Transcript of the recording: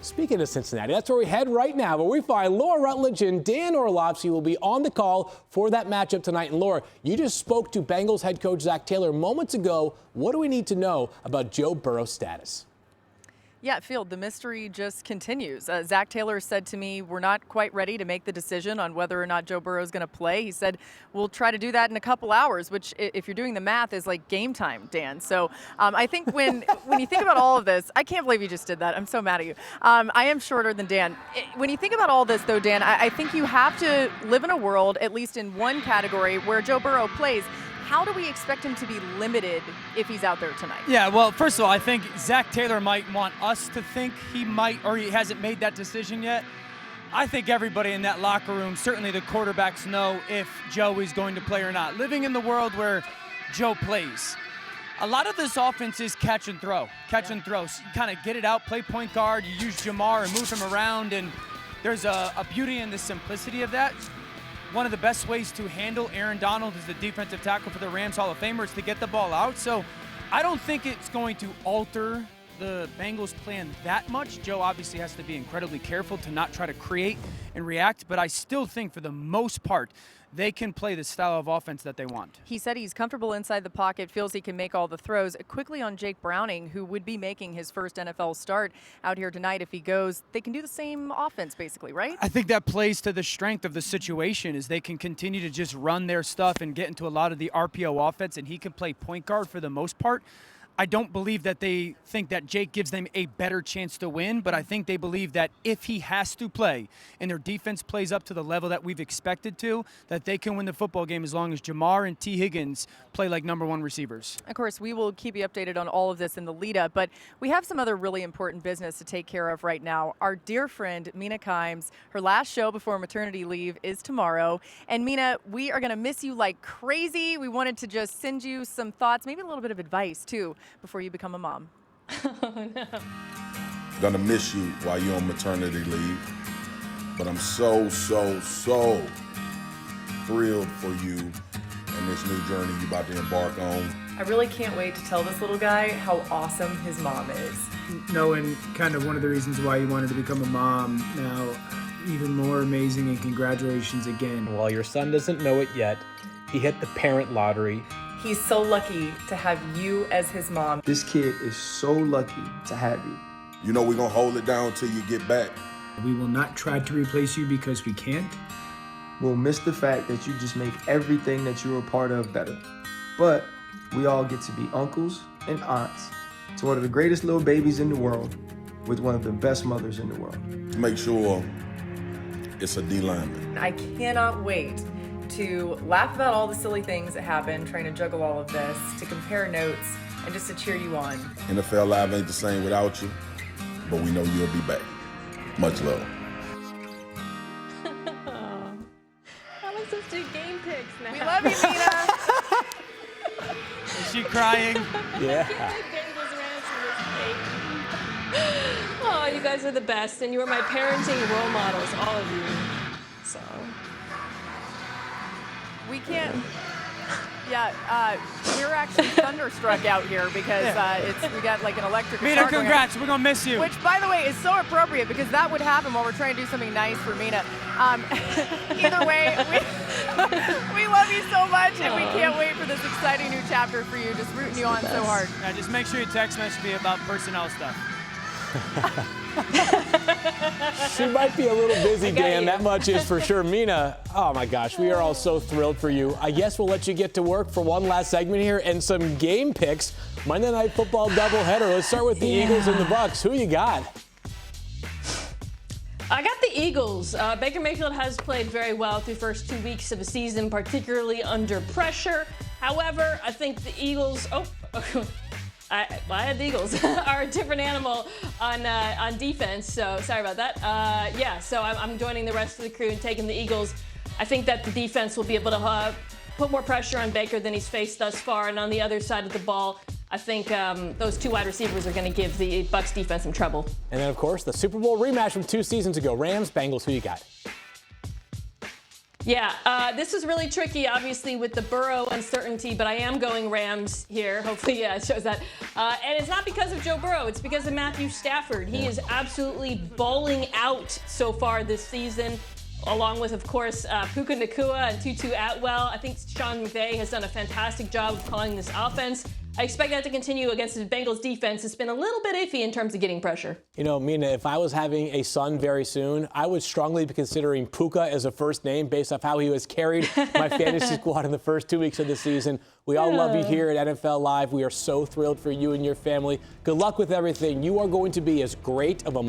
Speaking of Cincinnati, that's where we head right now, but we find Laura Rutledge and Dan Orlovsky will be on the call for that matchup tonight. And Laura, you just spoke to Bengals head coach Zac Taylor moments ago. What do we need to know about Joe Burrow's status? Yeah, Field, the mystery just continues. Zac Taylor said to me, we're not quite ready to make the decision on whether or not Joe Burrow is going to play. He said, we'll try to do that in a couple hours, which if you're doing the math is like game time, Dan. So I think when you think about all of this, I can't believe you just did that. I'm so mad at you. I am shorter than Dan. When you think about all this, though, Dan, I think you have to live in a world, at least in one category, where Joe Burrow plays. How do we expect him to be limited if he's out there tonight? Yeah, well, first of all, I think Zac Taylor might want us to think he might, or he hasn't made that decision yet. I think everybody in that locker room, certainly the quarterbacks, know if Joe is going to play or not. Living in the world where Joe plays, a lot of this offense is catch and throw. Catch and throw. So you kind of get it out, play point guard, you use Jamar and move him around, and there's a beauty in the simplicity of that. One of the best ways to handle Aaron Donald as the defensive tackle for the Rams Hall of Famer is to get the ball out. So I don't think it's going to alter the Bengals' plan that much. Joe obviously has to be incredibly careful to not try to create and react, but I still think for the most part, they can play the style of offense that they want. He said he's comfortable inside the pocket, feels he can make all the throws. Quickly on Jake Browning, who would be making his first NFL start out here tonight if he goes. They can do the same offense, basically, right? I think that plays to the strength of the situation is they can continue to just run their stuff and get into a lot of the RPO offense, and he can play point guard for the most part. I don't believe that they think that Jake gives them a better chance to win, but I think they believe that if he has to play and their defense plays up to the level that we've expected to, that they can win the football game as long as Jamar and T. Higgins play like #1 receivers. Of course, we will keep you updated on all of this in the lead-up, but we have some other really important business to take care of right now. Our dear friend, Mina Kimes, her last show before maternity leave is tomorrow. And Mina, we are going to miss you like crazy. We wanted to just send you some thoughts, maybe a little bit of advice, too, before you become a mom. Oh, no. Gonna miss you while you're on maternity leave, but I'm so thrilled for you and this new journey you're about to embark on. I really can't wait to tell this little guy how awesome his mom is. Knowing kind of one of the reasons why you wanted to become a mom now, even more amazing, and congratulations again. While your son doesn't know it yet, he hit the parent lottery. He's so lucky to have you as his mom. This kid is so lucky to have you. You know we're gonna hold it down till you get back. We will not try to replace you because we can't. We'll miss the fact that you just make everything that you're a part of better. But we all get to be uncles and aunts to one of the greatest little babies in the world with one of the best mothers in the world. Make sure it's a D lineman. I cannot wait to laugh about all the silly things that happen, trying to juggle all of this, to compare notes, and just to cheer you on. NFL Live ain't the same without you, but we know you'll be back. Much love. Let's just do game picks now. We love you, Mina. Is she crying? Yeah. Oh, you guys are the best, and you are my parenting role models, all of you. So. We can't. Yeah, we're actually thunderstruck out here because we got like an electric Mina, guitar going on. congrats. We're going to miss you. Which, by the way, is so appropriate because that would happen while we're trying to do something nice for Mina. Either way, we love you so much, and we can't wait for this exciting new chapter for you. Just rooting you on so hard. Yeah, just make sure you text message me about personnel stuff. She might be a little busy, Dan. That much is for sure. Mina, oh my gosh, we are all so thrilled for you. I guess we'll let you get to work for one last segment here and some game picks. Monday Night Football doubleheader. Let's start with the Eagles and the Bucks. Who you got? I got the Eagles. Baker Mayfield has played very well through the first 2 weeks of the season, particularly under pressure. However, I think the Eagles. I had the Eagles are a different animal on defense, so sorry about that. So I'm joining the rest of the crew and taking the Eagles. I think that the defense will be able to put more pressure on Baker than he's faced thus far, and on the other side of the ball, I think those two wide receivers are going to give the Bucs defense some trouble. And then, of course, the Super Bowl rematch from 2 seasons ago. Rams, Bengals, who you got? Yeah, this is really tricky, obviously, with the Burrow uncertainty, but I am going Rams here. Hopefully, yeah, it shows that. And it's not because of Joe Burrow. It's because of Matthew Stafford. He is absolutely balling out so far this season, along with, of course, Puka Nacua and Tutu Atwell. I think Sean McVay has done a fantastic job of calling this offense. I expect that to continue against the Bengals defense. It's been a little bit iffy in terms of getting pressure. You know, Mina, if I was having a son very soon, I would strongly be considering Puka as a first name based off how he has carried my fantasy squad in the first 2 weeks of the season. We all love you here at NFL Live. We are so thrilled for you and your family. Good luck with everything. You are going to be as great of a